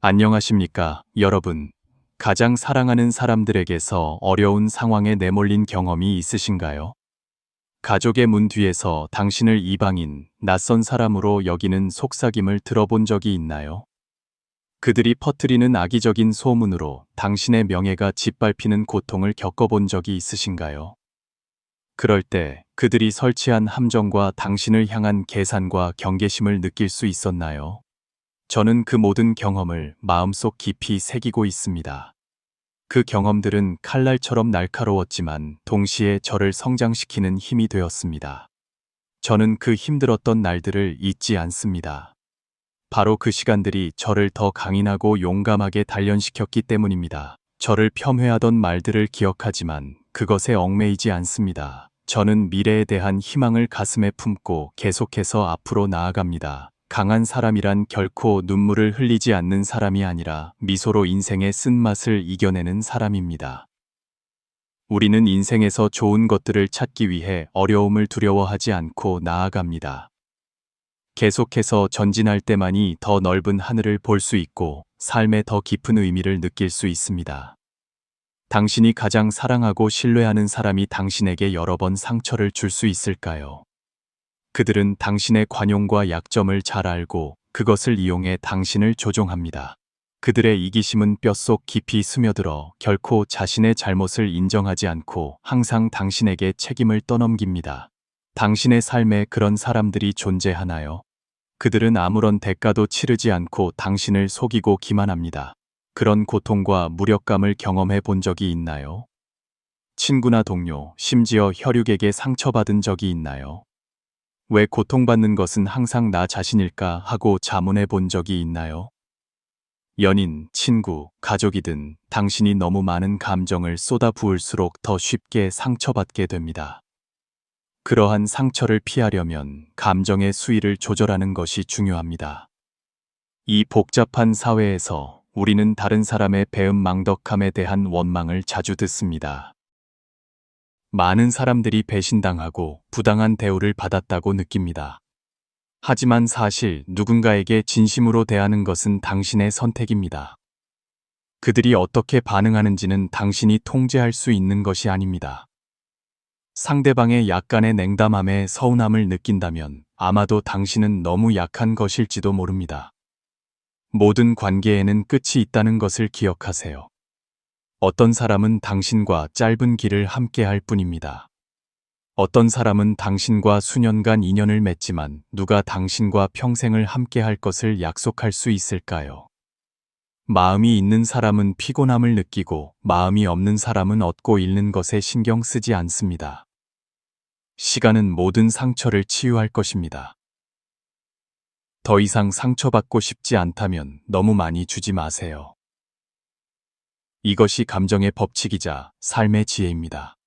안녕하십니까, 여러분. 가장 사랑하는 사람들에게서 어려운 상황에 내몰린 경험이 있으신가요? 가족의 문 뒤에서 당신을 이방인, 낯선 사람으로 여기는 속삭임을 들어본 적이 있나요? 그들이 퍼뜨리는 악의적인 소문으로 당신의 명예가 짓밟히는 고통을 겪어본 적이 있으신가요? 그럴 때 그들이 설치한 함정과 당신을 향한 계산과 경계심을 느낄 수 있었나요? 저는 그 모든 경험을 마음속 깊이 새기고 있습니다. 그 경험들은 칼날처럼 날카로웠지만 동시에 저를 성장시키는 힘이 되었습니다. 저는 그 힘들었던 날들을 잊지 않습니다. 바로 그 시간들이 저를 더 강인하고 용감하게 단련시켰기 때문입니다. 저를 폄훼하던 말들을 기억하지만 그것에 얽매이지 않습니다. 저는 미래에 대한 희망을 가슴에 품고 계속해서 앞으로 나아갑니다. 강한 사람이란 결코 눈물을 흘리지 않는 사람이 아니라 미소로 인생의 쓴맛을 이겨내는 사람입니다. 우리는 인생에서 좋은 것들을 찾기 위해 어려움을 두려워하지 않고 나아갑니다. 계속해서 전진할 때만이 더 넓은 하늘을 볼 수 있고 삶의 더 깊은 의미를 느낄 수 있습니다. 당신이 가장 사랑하고 신뢰하는 사람이 당신에게 여러 번 상처를 줄 수 있을까요? 그들은 당신의 관용과 약점을 잘 알고 그것을 이용해 당신을 조종합니다. 그들의 이기심은 뼛속 깊이 스며들어 결코 자신의 잘못을 인정하지 않고 항상 당신에게 책임을 떠넘깁니다. 당신의 삶에 그런 사람들이 존재하나요? 그들은 아무런 대가도 치르지 않고 당신을 속이고 기만합니다. 그런 고통과 무력감을 경험해 본 적이 있나요? 친구나 동료, 심지어 혈육에게 상처받은 적이 있나요? 왜 고통받는 것은 항상 나 자신일까 하고 자문해 본 적이 있나요? 연인, 친구, 가족이든 당신이 너무 많은 감정을 쏟아부을수록 더 쉽게 상처받게 됩니다. 그러한 상처를 피하려면 감정의 수위를 조절하는 것이 중요합니다. 이 복잡한 사회에서 우리는 다른 사람의 배은망덕함에 대한 원망을 자주 듣습니다. 많은 사람들이 배신당하고 부당한 대우를 받았다고 느낍니다. 하지만 사실 누군가에게 진심으로 대하는 것은 당신의 선택입니다. 그들이 어떻게 반응하는지는 당신이 통제할 수 있는 것이 아닙니다. 상대방의 약간의 냉담함에 서운함을 느낀다면 아마도 당신은 너무 약한 것일지도 모릅니다. 모든 관계에는 끝이 있다는 것을 기억하세요. 어떤 사람은 당신과 짧은 길을 함께 할 뿐입니다. 어떤 사람은 당신과 수년간 인연을 맺지만 누가 당신과 평생을 함께 할 것을 약속할 수 있을까요? 마음이 있는 사람은 피곤함을 느끼고 마음이 없는 사람은 얻고 잃는 것에 신경 쓰지 않습니다. 시간은 모든 상처를 치유할 것입니다. 더 이상 상처받고 싶지 않다면 너무 많이 주지 마세요. 이것이 감정의 법칙이자 삶의 지혜입니다.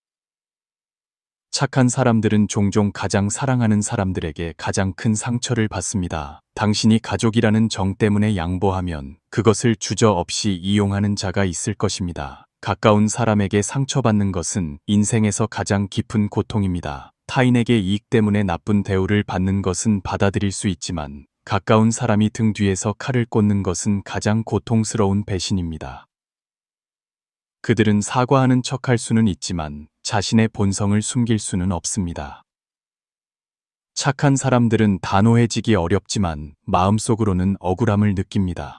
착한 사람들은 종종 가장 사랑하는 사람들에게 가장 큰 상처를 받습니다. 당신이 가족이라는 정 때문에 양보하면 그것을 주저없이 이용하는 자가 있을 것입니다. 가까운 사람에게 상처받는 것은 인생에서 가장 깊은 고통입니다. 타인에게 이익 때문에 나쁜 대우를 받는 것은 받아들일 수 있지만 가까운 사람이 등 뒤에서 칼을 꽂는 것은 가장 고통스러운 배신입니다. 그들은 사과하는 척할 수는 있지만 자신의 본성을 숨길 수는 없습니다. 착한 사람들은 단호해지기 어렵지만 마음속으로는 억울함을 느낍니다.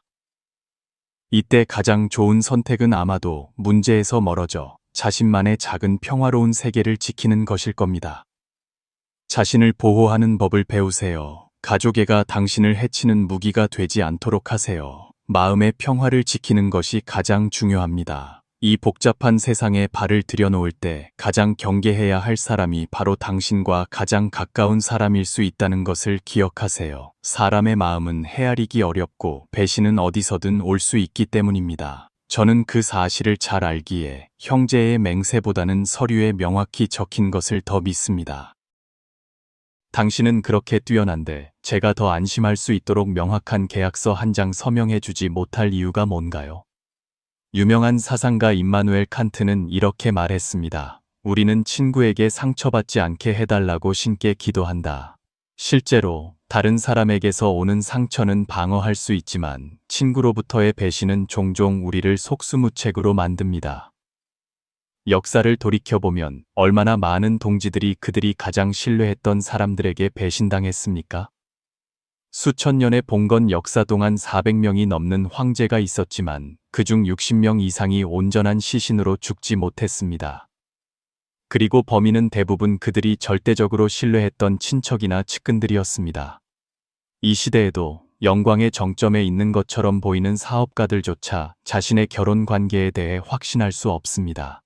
이때 가장 좋은 선택은 아마도 문제에서 멀어져 자신만의 작은 평화로운 세계를 지키는 것일 겁니다. 자신을 보호하는 법을 배우세요. 가족애가 당신을 해치는 무기가 되지 않도록 하세요. 마음의 평화를 지키는 것이 가장 중요합니다. 이 복잡한 세상에 발을 들여놓을 때 가장 경계해야 할 사람이 바로 당신과 가장 가까운 사람일 수 있다는 것을 기억하세요. 사람의 마음은 헤아리기 어렵고 배신은 어디서든 올 수 있기 때문입니다. 저는 그 사실을 잘 알기에 형제의 맹세보다는 서류에 명확히 적힌 것을 더 믿습니다. 당신은 그렇게 뛰어난데 제가 더 안심할 수 있도록 명확한 계약서 한 장 서명해주지 못할 이유가 뭔가요? 유명한 사상가 임마누엘 칸트는 이렇게 말했습니다. 우리는 친구에게 상처받지 않게 해달라고 신께 기도한다. 실제로 다른 사람에게서 오는 상처는 방어할 수 있지만 친구로부터의 배신은 종종 우리를 속수무책으로 만듭니다. 역사를 돌이켜보면 얼마나 많은 동지들이 그들이 가장 신뢰했던 사람들에게 배신당했습니까? 수천 년의 봉건 역사 동안 400명이 넘는 황제가 있었지만 그중 60명 이상이 온전한 시신으로 죽지 못했습니다. 그리고 범인은 대부분 그들이 절대적으로 신뢰했던 친척이나 측근들이었습니다. 이 시대에도 영광의 정점에 있는 것처럼 보이는 사업가들조차 자신의 결혼 관계에 대해 확신할 수 없습니다.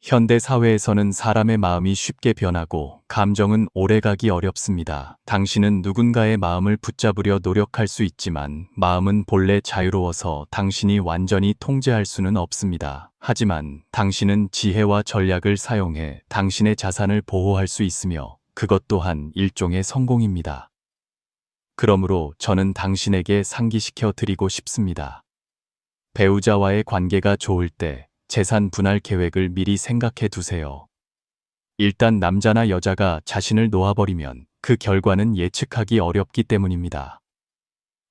현대 사회에서는 사람의 마음이 쉽게 변하고 감정은 오래가기 어렵습니다. 당신은 누군가의 마음을 붙잡으려 노력할 수 있지만 마음은 본래 자유로워서 당신이 완전히 통제할 수는 없습니다. 하지만 당신은 지혜와 전략을 사용해 당신의 자산을 보호할 수 있으며 그것 또한 일종의 성공입니다. 그러므로 저는 당신에게 상기시켜 드리고 싶습니다. 배우자와의 관계가 좋을 때 재산 분할 계획을 미리 생각해 두세요. 일단 남자나 여자가 자신을 놓아버리면 그 결과는 예측하기 어렵기 때문입니다.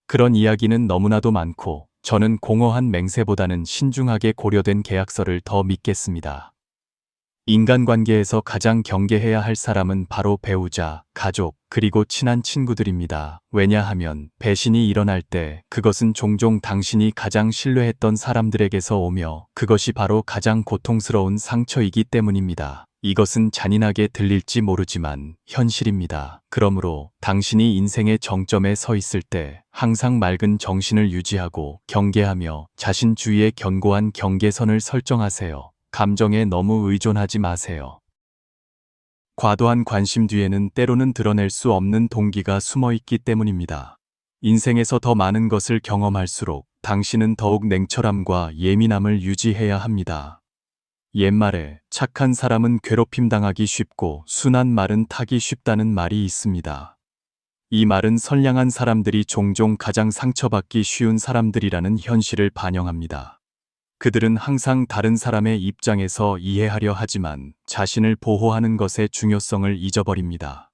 그런 이야기는 너무나도 많고 저는 공허한 맹세보다는 신중하게 고려된 계약서를 더 믿겠습니다. 인간관계에서 가장 경계해야 할 사람은 바로 배우자, 가족, 그리고 친한 친구들입니다. 왜냐하면 배신이 일어날 때 그것은 종종 당신이 가장 신뢰했던 사람들에게서 오며 그것이 바로 가장 고통스러운 상처이기 때문입니다. 이것은 잔인하게 들릴지 모르지만 현실입니다. 그러므로 당신이 인생의 정점에 서 있을 때 항상 맑은 정신을 유지하고 경계하며 자신 주위에 견고한 경계선을 설정하세요. 감정에 너무 의존하지 마세요. 과도한 관심 뒤에는 때로는 드러낼 수 없는 동기가 숨어 있기 때문입니다. 인생에서 더 많은 것을 경험할수록 당신은 더욱 냉철함과 예민함을 유지해야 합니다. 옛말에 착한 사람은 괴롭힘 당하기 쉽고 순한 말은 타기 쉽다는 말이 있습니다. 이 말은 선량한 사람들이 종종 가장 상처받기 쉬운 사람들이라는 현실을 반영합니다. 그들은 항상 다른 사람의 입장에서 이해하려 하지만 자신을 보호하는 것의 중요성을 잊어버립니다.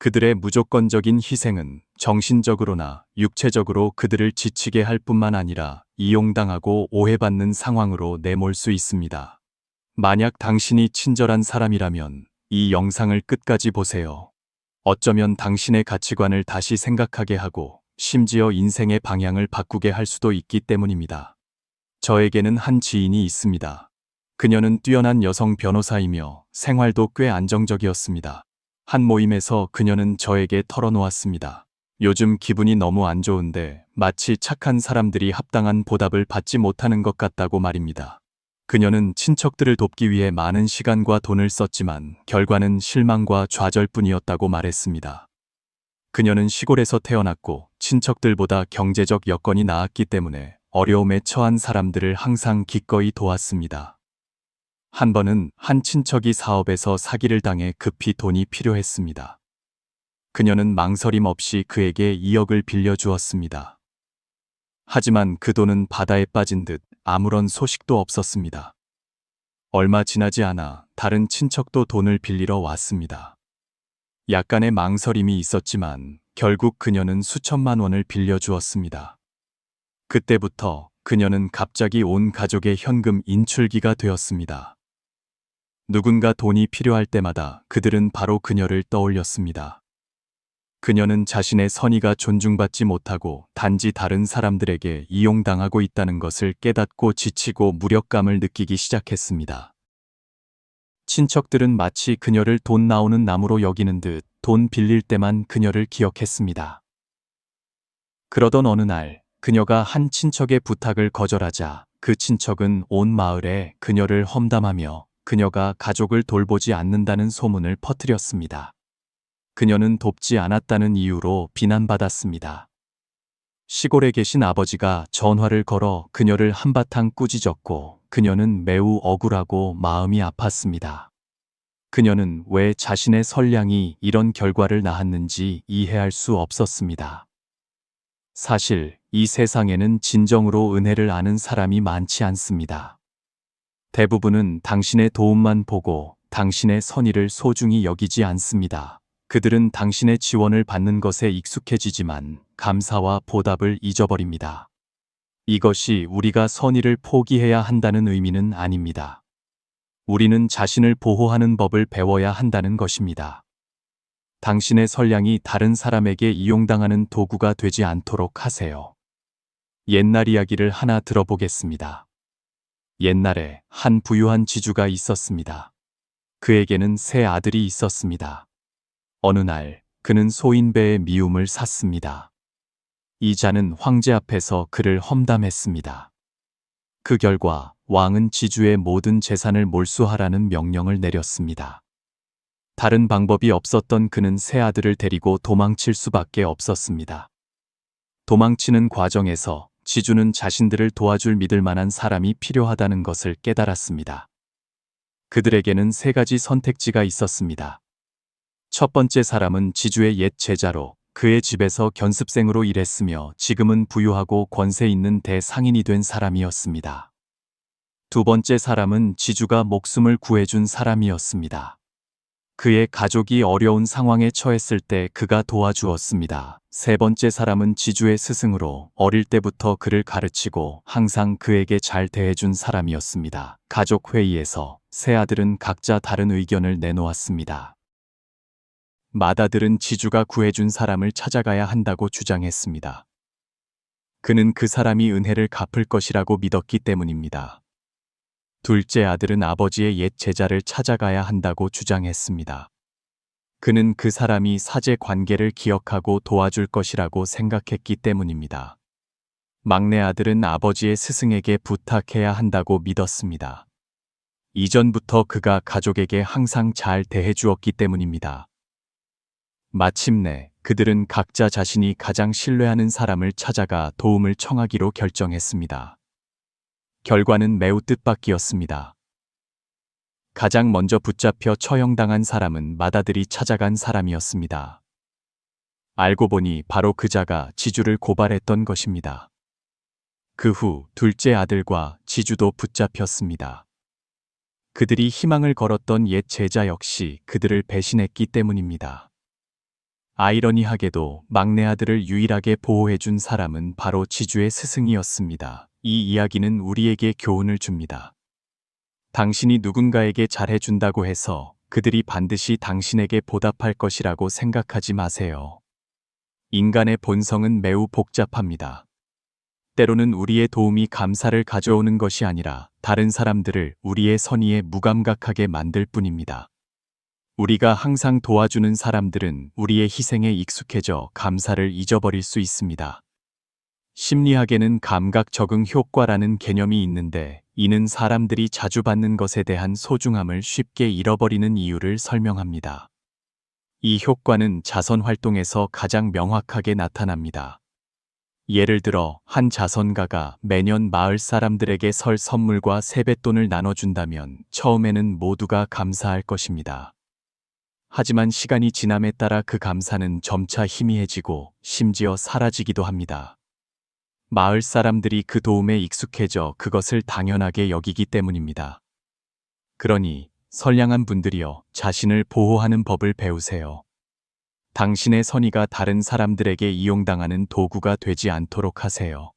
그들의 무조건적인 희생은 정신적으로나 육체적으로 그들을 지치게 할 뿐만 아니라 이용당하고 오해받는 상황으로 내몰 수 있습니다. 만약 당신이 친절한 사람이라면 이 영상을 끝까지 보세요. 어쩌면 당신의 가치관을 다시 생각하게 하고 심지어 인생의 방향을 바꾸게 할 수도 있기 때문입니다. 저에게는 한 지인이 있습니다. 그녀는 뛰어난 여성 변호사이며 생활도 꽤 안정적이었습니다. 한 모임에서 그녀는 저에게 털어놓았습니다. 요즘 기분이 너무 안 좋은데 마치 착한 사람들이 합당한 보답을 받지 못하는 것 같다고 말입니다. 그녀는 친척들을 돕기 위해 많은 시간과 돈을 썼지만 결과는 실망과 좌절뿐이었다고 말했습니다. 그녀는 시골에서 태어났고 친척들보다 경제적 여건이 나았기 때문에 어려움에 처한 사람들을 항상 기꺼이 도왔습니다. 한 번은 한 친척이 사업에서 사기를 당해 급히 돈이 필요했습니다. 그녀는 망설임 없이 그에게 2억을 빌려주었습니다. 하지만 그 돈은 바다에 빠진 듯 아무런 소식도 없었습니다. 얼마 지나지 않아 다른 친척도 돈을 빌리러 왔습니다. 약간의 망설임이 있었지만 결국 그녀는 수천만 원을 빌려주었습니다. 그때부터 그녀는 갑자기 온 가족의 현금 인출기가 되었습니다. 누군가 돈이 필요할 때마다 그들은 바로 그녀를 떠올렸습니다. 그녀는 자신의 선의가 존중받지 못하고 단지 다른 사람들에게 이용당하고 있다는 것을 깨닫고 지치고 무력감을 느끼기 시작했습니다. 친척들은 마치 그녀를 돈 나오는 나무로 여기는 듯 돈 빌릴 때만 그녀를 기억했습니다. 그러던 어느 날 그녀가 한 친척의 부탁을 거절하자 그 친척은 온 마을에 그녀를 험담하며 그녀가 가족을 돌보지 않는다는 소문을 퍼뜨렸습니다. 그녀는 돕지 않았다는 이유로 비난받았습니다. 시골에 계신 아버지가 전화를 걸어 그녀를 한바탕 꾸짖었고 그녀는 매우 억울하고 마음이 아팠습니다. 그녀는 왜 자신의 선량이 이런 결과를 낳았는지 이해할 수 없었습니다. 사실 이 세상에는 진정으로 은혜를 아는 사람이 많지 않습니다. 대부분은 당신의 도움만 보고 당신의 선의를 소중히 여기지 않습니다. 그들은 당신의 지원을 받는 것에 익숙해지지만 감사와 보답을 잊어버립니다. 이것이 우리가 선의를 포기해야 한다는 의미는 아닙니다. 우리는 자신을 보호하는 법을 배워야 한다는 것입니다. 당신의 선량이 다른 사람에게 이용당하는 도구가 되지 않도록 하세요. 옛날 이야기를 하나 들어보겠습니다. 옛날에 한 부유한 지주가 있었습니다. 그에게는 세 아들이 있었습니다. 어느 날 그는 소인배의 미움을 샀습니다. 이 자는 황제 앞에서 그를 험담했습니다. 그 결과 왕은 지주의 모든 재산을 몰수하라는 명령을 내렸습니다. 다른 방법이 없었던 그는 세 아들을 데리고 도망칠 수밖에 없었습니다. 도망치는 과정에서 지주는 자신들을 도와줄 믿을 만한 사람이 필요하다는 것을 깨달았습니다. 그들에게는 세 가지 선택지가 있었습니다. 첫 번째 사람은 지주의 옛 제자로 그의 집에서 견습생으로 일했으며 지금은 부유하고 권세 있는 대상인이 된 사람이었습니다. 두 번째 사람은 지주가 목숨을 구해준 사람이었습니다. 그의 가족이 어려운 상황에 처했을 때 그가 도와주었습니다. 세 번째 사람은 지주의 스승으로 어릴 때부터 그를 가르치고 항상 그에게 잘 대해준 사람이었습니다. 가족 회의에서 세 아들은 각자 다른 의견을 내놓았습니다. 맏아들은 지주가 구해준 사람을 찾아가야 한다고 주장했습니다. 그는 그 사람이 은혜를 갚을 것이라고 믿었기 때문입니다. 둘째 아들은 아버지의 옛 제자를 찾아가야 한다고 주장했습니다. 그는 그 사람이 사제 관계를 기억하고 도와줄 것이라고 생각했기 때문입니다. 막내 아들은 아버지의 스승에게 부탁해야 한다고 믿었습니다. 이전부터 그가 가족에게 항상 잘 대해주었기 때문입니다. 마침내 그들은 각자 자신이 가장 신뢰하는 사람을 찾아가 도움을 청하기로 결정했습니다. 결과는 매우 뜻밖이었습니다. 가장 먼저 붙잡혀 처형당한 사람은 맏아들이 찾아간 사람이었습니다. 알고 보니 바로 그자가 지주를 고발했던 것입니다. 그 후 둘째 아들과 지주도 붙잡혔습니다. 그들이 희망을 걸었던 옛 제자 역시 그들을 배신했기 때문입니다. 아이러니하게도 막내 아들을 유일하게 보호해준 사람은 바로 지주의 스승이었습니다. 이 이야기는 우리에게 교훈을 줍니다. 당신이 누군가에게 잘해준다고 해서 그들이 반드시 당신에게 보답할 것이라고 생각하지 마세요. 인간의 본성은 매우 복잡합니다. 때로는 우리의 도움이 감사를 가져오는 것이 아니라 다른 사람들을 우리의 선의에 무감각하게 만들 뿐입니다. 우리가 항상 도와주는 사람들은 우리의 희생에 익숙해져 감사를 잊어버릴 수 있습니다. 심리학에는 감각 적응 효과라는 개념이 있는데 이는 사람들이 자주 받는 것에 대한 소중함을 쉽게 잃어버리는 이유를 설명합니다. 이 효과는 자선 활동에서 가장 명확하게 나타납니다. 예를 들어 한 자선가가 매년 마을 사람들에게 설 선물과 세뱃돈을 나눠준다면 처음에는 모두가 감사할 것입니다. 하지만 시간이 지남에 따라 그 감사는 점차 희미해지고 심지어 사라지기도 합니다. 마을 사람들이 그 도움에 익숙해져 그것을 당연하게 여기기 때문입니다. 그러니 선량한 분들이여 자신을 보호하는 법을 배우세요. 당신의 선의가 다른 사람들에게 이용당하는 도구가 되지 않도록 하세요.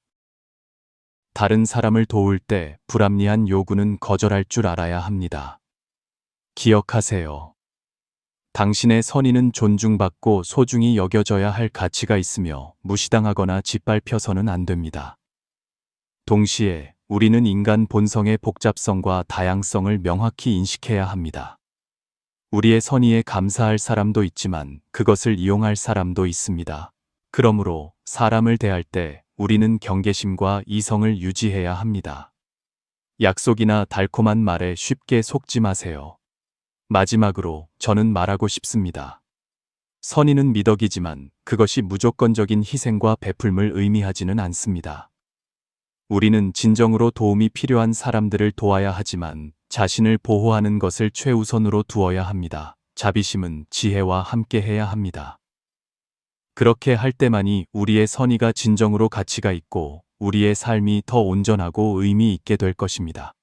다른 사람을 도울 때 불합리한 요구는 거절할 줄 알아야 합니다. 기억하세요. 당신의 선의는 존중받고 소중히 여겨져야 할 가치가 있으며 무시당하거나 짓밟혀서는 안 됩니다. 동시에 우리는 인간 본성의 복잡성과 다양성을 명확히 인식해야 합니다. 우리의 선의에 감사할 사람도 있지만 그것을 이용할 사람도 있습니다. 그러므로 사람을 대할 때 우리는 경계심과 이성을 유지해야 합니다. 약속이나 달콤한 말에 쉽게 속지 마세요. 마지막으로 저는 말하고 싶습니다. 선의는 미덕이지만 그것이 무조건적인 희생과 베풀음을 의미하지는 않습니다. 우리는 진정으로 도움이 필요한 사람들을 도와야 하지만 자신을 보호하는 것을 최우선으로 두어야 합니다. 자비심은 지혜와 함께 해야 합니다. 그렇게 할 때만이 우리의 선의가 진정으로 가치가 있고 우리의 삶이 더 온전하고 의미 있게 될 것입니다.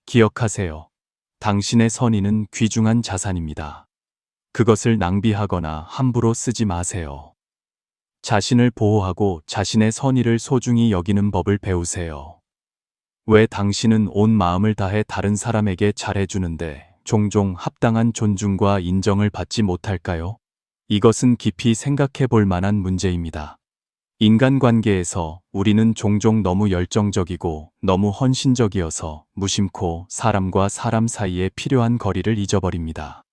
기억하세요. 당신의 선의는 귀중한 자산입니다. 그것을 낭비하거나 함부로 쓰지 마세요. 자신을 보호하고 자신의 선의를 소중히 여기는 법을 배우세요. 왜 당신은 온 마음을 다해 다른 사람에게 잘해주는데 종종 합당한 존중과 인정을 받지 못할까요? 이것은 깊이 생각해 볼 만한 문제입니다. 인간관계에서 우리는 종종 너무 열정적이고 너무 헌신적이어서 무심코 사람과 사람 사이에 필요한 거리를 잊어버립니다.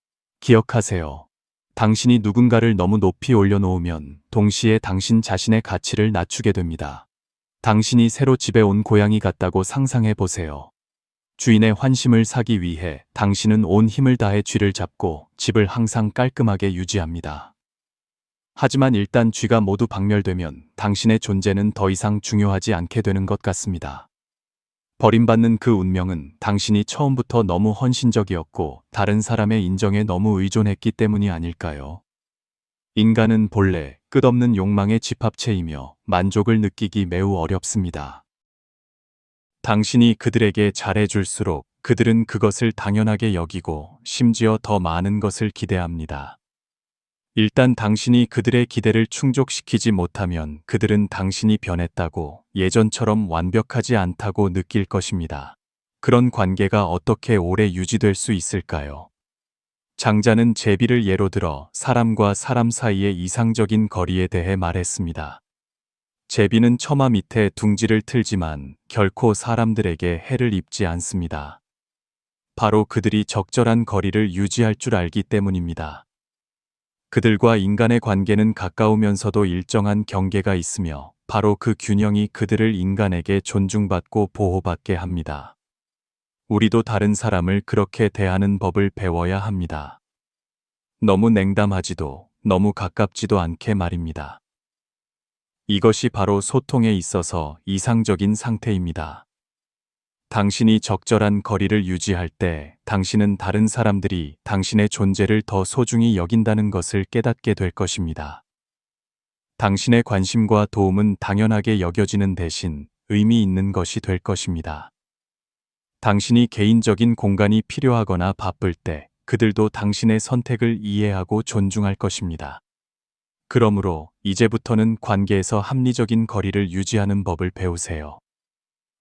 기억하세요. 당신이 누군가를 너무 높이 올려놓으면 동시에 당신 자신의 가치를 낮추게 됩니다. 당신이 새로 집에 온 고양이 같다고 상상해 보세요. 주인의 환심을 사기 위해 당신은 온 힘을 다해 쥐를 잡고 집을 항상 깔끔하게 유지합니다. 하지만 일단 쥐가 모두 박멸되면 당신의 존재는 더 이상 중요하지 않게 되는 것 같습니다. 버림받는 그 운명은 당신이 처음부터 너무 헌신적이었고 다른 사람의 인정에 너무 의존했기 때문이 아닐까요? 인간은 본래 끝없는 욕망의 집합체이며 만족을 느끼기 매우 어렵습니다. 당신이 그들에게 잘해줄수록 그들은 그것을 당연하게 여기고 심지어 더 많은 것을 기대합니다. 일단 당신이 그들의 기대를 충족시키지 못하면 그들은 당신이 변했다고, 예전처럼 완벽하지 않다고 느낄 것입니다. 그런 관계가 어떻게 오래 유지될 수 있을까요? 장자는 제비를 예로 들어 사람과 사람 사이의 이상적인 거리에 대해 말했습니다. 제비는 처마 밑에 둥지를 틀지만 결코 사람들에게 해를 입지 않습니다. 바로 그들이 적절한 거리를 유지할 줄 알기 때문입니다. 그들과 인간의 관계는 가까우면서도 일정한 경계가 있으며 바로 그 균형이 그들을 인간에게 존중받고 보호받게 합니다. 우리도 다른 사람을 그렇게 대하는 법을 배워야 합니다. 너무 냉담하지도 너무 가깝지도 않게 말입니다. 이것이 바로 소통에 있어서 이상적인 상태입니다. 당신이 적절한 거리를 유지할 때 당신은 다른 사람들이 당신의 존재를 더 소중히 여긴다는 것을 깨닫게 될 것입니다. 당신의 관심과 도움은 당연하게 여겨지는 대신 의미 있는 것이 될 것입니다. 당신이 개인적인 공간이 필요하거나 바쁠 때 그들도 당신의 선택을 이해하고 존중할 것입니다. 그러므로 이제부터는 관계에서 합리적인 거리를 유지하는 법을 배우세요.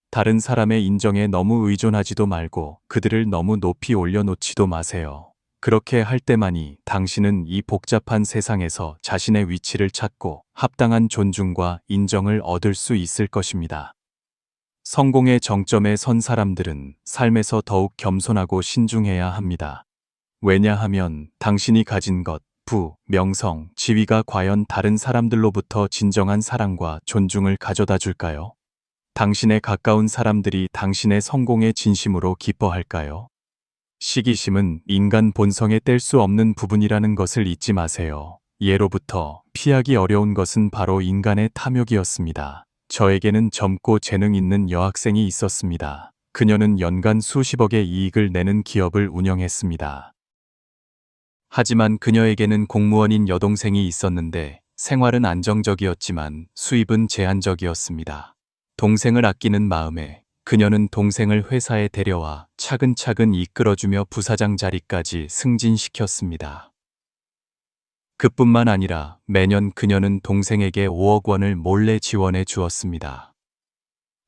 다른 사람의 인정에 너무 의존하지도 말고 그들을 너무 높이 올려놓지도 마세요. 그렇게 할 때만이 당신은 이 복잡한 세상에서 자신의 위치를 찾고 합당한 존중과 인정을 얻을 수 있을 것입니다. 성공의 정점에 선 사람들은 삶에서 더욱 겸손하고 신중해야 합니다. 왜냐하면 당신이 가진 것, 부, 명성, 지위가 과연 다른 사람들로부터 진정한 사랑과 존중을 가져다 줄까요? 당신의 가까운 사람들이 당신의 성공에 진심으로 기뻐할까요? 시기심은 인간 본성에 뗄 수 없는 부분이라는 것을 잊지 마세요. 예로부터 피하기 어려운 것은 바로 인간의 탐욕이었습니다. 저에게는 젊고 재능 있는 여학생이 있었습니다. 그녀는 연간 수십억의 이익을 내는 기업을 운영했습니다. 하지만 그녀에게는 공무원인 여동생이 있었는데 생활은 안정적이었지만 수입은 제한적이었습니다. 동생을 아끼는 마음에 그녀는 동생을 회사에 데려와 차근차근 이끌어주며 부사장 자리까지 승진시켰습니다. 그뿐만 아니라 매년 그녀는 동생에게 5억 원을 몰래 지원해 주었습니다.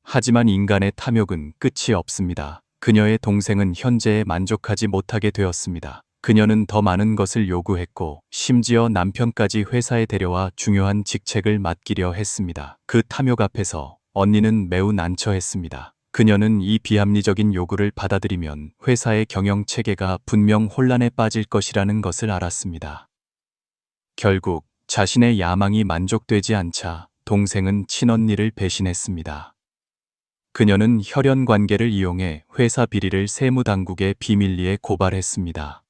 하지만 인간의 탐욕은 끝이 없습니다. 그녀의 동생은 현재에 만족하지 못하게 되었습니다. 그녀는 더 많은 것을 요구했고 심지어 남편까지 회사에 데려와 중요한 직책을 맡기려 했습니다. 그 탐욕 앞에서 언니는 매우 난처했습니다. 그녀는 이 비합리적인 요구를 받아들이면 회사의 경영 체계가 분명 혼란에 빠질 것이라는 것을 알았습니다. 결국 자신의 야망이 만족되지 않자 동생은 친언니를 배신했습니다. 그녀는 혈연 관계를 이용해 회사 비리를 세무당국에 비밀리에 고발했습니다.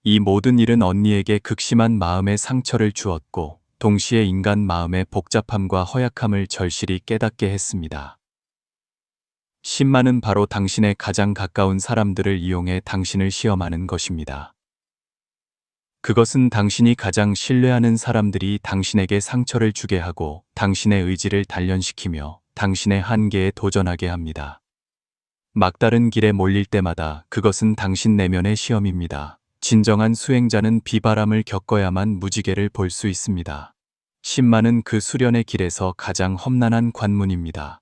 이 모든 일은 언니에게 극심한 마음의 상처를 주었고 동시에 인간 마음의 복잡함과 허약함을 절실히 깨닫게 했습니다. 신만은 바로 당신의 가장 가까운 사람들을 이용해 당신을 시험하는 것입니다. 그것은 당신이 가장 신뢰하는 사람들이 당신에게 상처를 주게 하고 당신의 의지를 단련시키며 당신의 한계에 도전하게 합니다. 막다른 길에 몰릴 때마다 그것은 당신 내면의 시험입니다. 진정한 수행자는 비바람을 겪어야만 무지개를 볼 수 있습니다. 신만은 그 수련의 길에서 가장 험난한 관문입니다.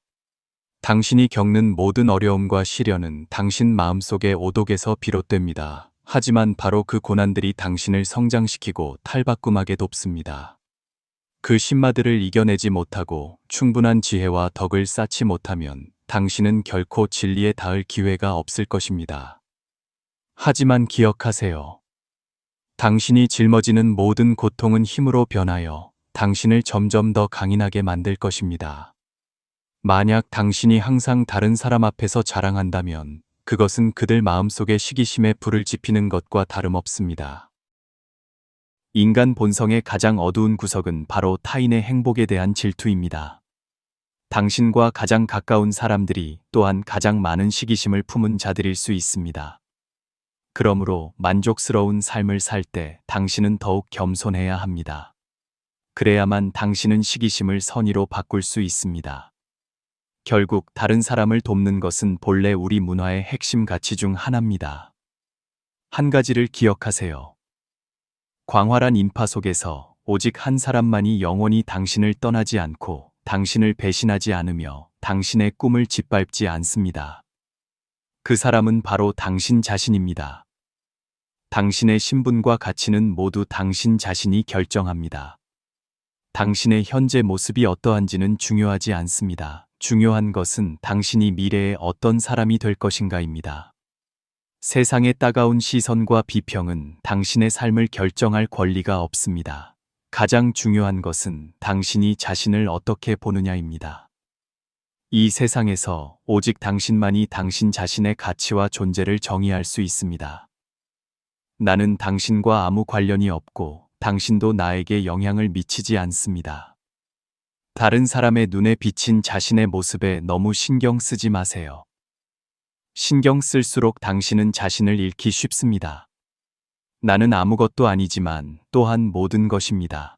당신이 겪는 모든 어려움과 시련은 당신 마음속의 오독에서 비롯됩니다. 하지만 바로 그 고난들이 당신을 성장시키고 탈바꿈하게 돕습니다. 그 신마들을 이겨내지 못하고 충분한 지혜와 덕을 쌓지 못하면 당신은 결코 진리에 닿을 기회가 없을 것입니다. 하지만 기억하세요. 당신이 짊어지는 모든 고통은 힘으로 변하여 당신을 점점 더 강인하게 만들 것입니다. 만약 당신이 항상 다른 사람 앞에서 자랑한다면 그것은 그들 마음속에 시기심에 불을 지피는 것과 다름없습니다. 인간 본성의 가장 어두운 구석은 바로 타인의 행복에 대한 질투입니다. 당신과 가장 가까운 사람들이 또한 가장 많은 시기심을 품은 자들일 수 있습니다. 그러므로 만족스러운 삶을 살 때 당신은 더욱 겸손해야 합니다. 그래야만 당신은 시기심을 선의로 바꿀 수 있습니다. 결국 다른 사람을 돕는 것은 본래 우리 문화의 핵심 가치 중 하나입니다. 한 가지를 기억하세요. 광활한 인파 속에서 오직 한 사람만이 영원히 당신을 떠나지 않고 당신을 배신하지 않으며 당신의 꿈을 짓밟지 않습니다. 그 사람은 바로 당신 자신입니다. 당신의 신분과 가치는 모두 당신 자신이 결정합니다. 당신의 현재 모습이 어떠한지는 중요하지 않습니다. 중요한 것은 당신이 미래에 어떤 사람이 될 것인가입니다. 세상의 따가운 시선과 비평은 당신의 삶을 결정할 권리가 없습니다. 가장 중요한 것은 당신이 자신을 어떻게 보느냐입니다. 이 세상에서 오직 당신만이 당신 자신의 가치와 존재를 정의할 수 있습니다. 나는 당신과 아무 관련이 없고 당신도 나에게 영향을 미치지 않습니다. 다른 사람의 눈에 비친 자신의 모습에 너무 신경 쓰지 마세요. 신경 쓸수록 당신은 자신을 잃기 쉽습니다. 나는 아무것도 아니지만 또한 모든 것입니다.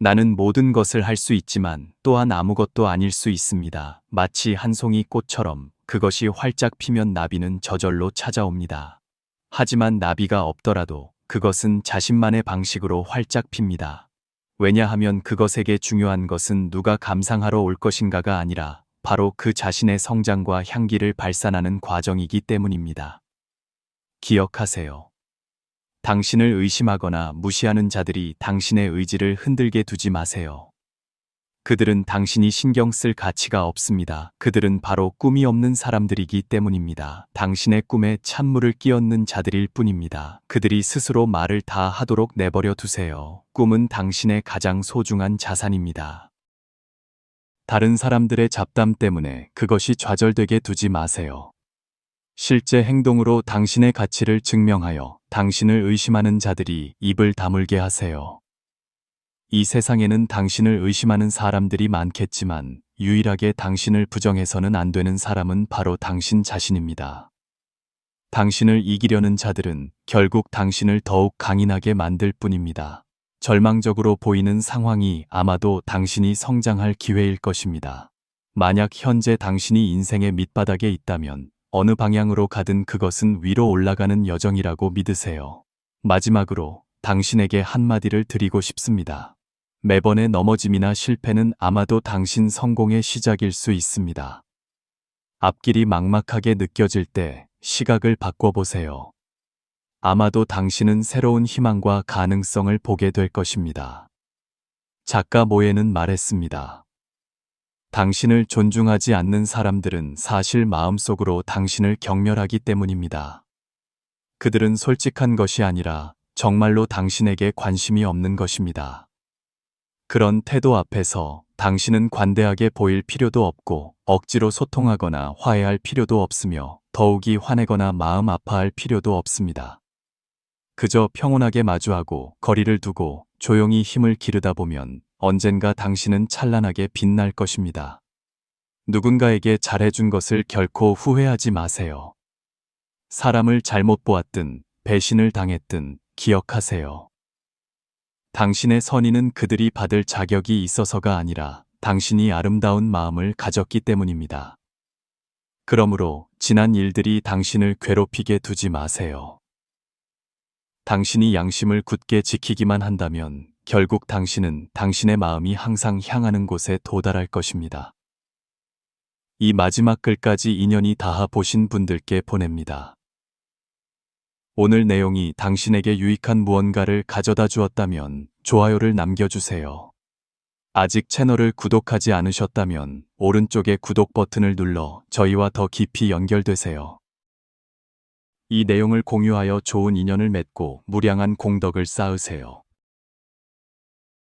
나는 모든 것을 할 수 있지만 또한 아무것도 아닐 수 있습니다. 마치 한 송이 꽃처럼 그것이 활짝 피면 나비는 저절로 찾아옵니다. 하지만 나비가 없더라도 그것은 자신만의 방식으로 활짝 핍니다. 왜냐하면 그것에게 중요한 것은 누가 감상하러 올 것인가가 아니라 바로 그 자신의 성장과 향기를 발산하는 과정이기 때문입니다. 기억하세요. 당신을 의심하거나 무시하는 자들이 당신의 의지를 흔들게 두지 마세요. 그들은 당신이 신경 쓸 가치가 없습니다. 그들은 바로 꿈이 없는 사람들이기 때문입니다. 당신의 꿈에 찬물을 끼얹는 자들일 뿐입니다. 그들이 스스로 말을 다 하도록 내버려 두세요. 꿈은 당신의 가장 소중한 자산입니다. 다른 사람들의 잡담 때문에 그것이 좌절되게 두지 마세요. 실제 행동으로 당신의 가치를 증명하여 당신을 의심하는 자들이 입을 다물게 하세요. 이 세상에는 당신을 의심하는 사람들이 많겠지만 유일하게 당신을 부정해서는 안 되는 사람은 바로 당신 자신입니다. 당신을 이기려는 자들은 결국 당신을 더욱 강인하게 만들 뿐입니다. 절망적으로 보이는 상황이 아마도 당신이 성장할 기회일 것입니다. 만약 현재 당신이 인생의 밑바닥에 있다면 어느 방향으로 가든 그것은 위로 올라가는 여정이라고 믿으세요. 마지막으로 당신에게 한마디를 드리고 싶습니다. 매번의 넘어짐이나 실패는 아마도 당신 성공의 시작일 수 있습니다. 앞길이 막막하게 느껴질 때 시각을 바꿔보세요. 아마도 당신은 새로운 희망과 가능성을 보게 될 것입니다. 작가 모에는 말했습니다. 당신을 존중하지 않는 사람들은 사실 마음속으로 당신을 경멸하기 때문입니다. 그들은 솔직한 것이 아니라 정말로 당신에게 관심이 없는 것입니다. 그런 태도 앞에서 당신은 관대하게 보일 필요도 없고 억지로 소통하거나 화해할 필요도 없으며 더욱이 화내거나 마음 아파할 필요도 없습니다. 그저 평온하게 마주하고 거리를 두고 조용히 힘을 기르다 보면 언젠가 당신은 찬란하게 빛날 것입니다. 누군가에게 잘해준 것을 결코 후회하지 마세요. 사람을 잘못 보았든 배신을 당했든 기억하세요. 당신의 선의는 그들이 받을 자격이 있어서가 아니라 당신이 아름다운 마음을 가졌기 때문입니다. 그러므로 지난 일들이 당신을 괴롭히게 두지 마세요. 당신이 양심을 굳게 지키기만 한다면 결국 당신은 당신의 마음이 항상 향하는 곳에 도달할 것입니다. 이 마지막 글까지 인연이 닿아 보신 분들께 보냅니다. 오늘 내용이 당신에게 유익한 무언가를 가져다 주었다면 좋아요를 남겨주세요. 아직 채널을 구독하지 않으셨다면 오른쪽에 구독 버튼을 눌러 저희와 더 깊이 연결되세요. 이 내용을 공유하여 좋은 인연을 맺고 무량한 공덕을 쌓으세요.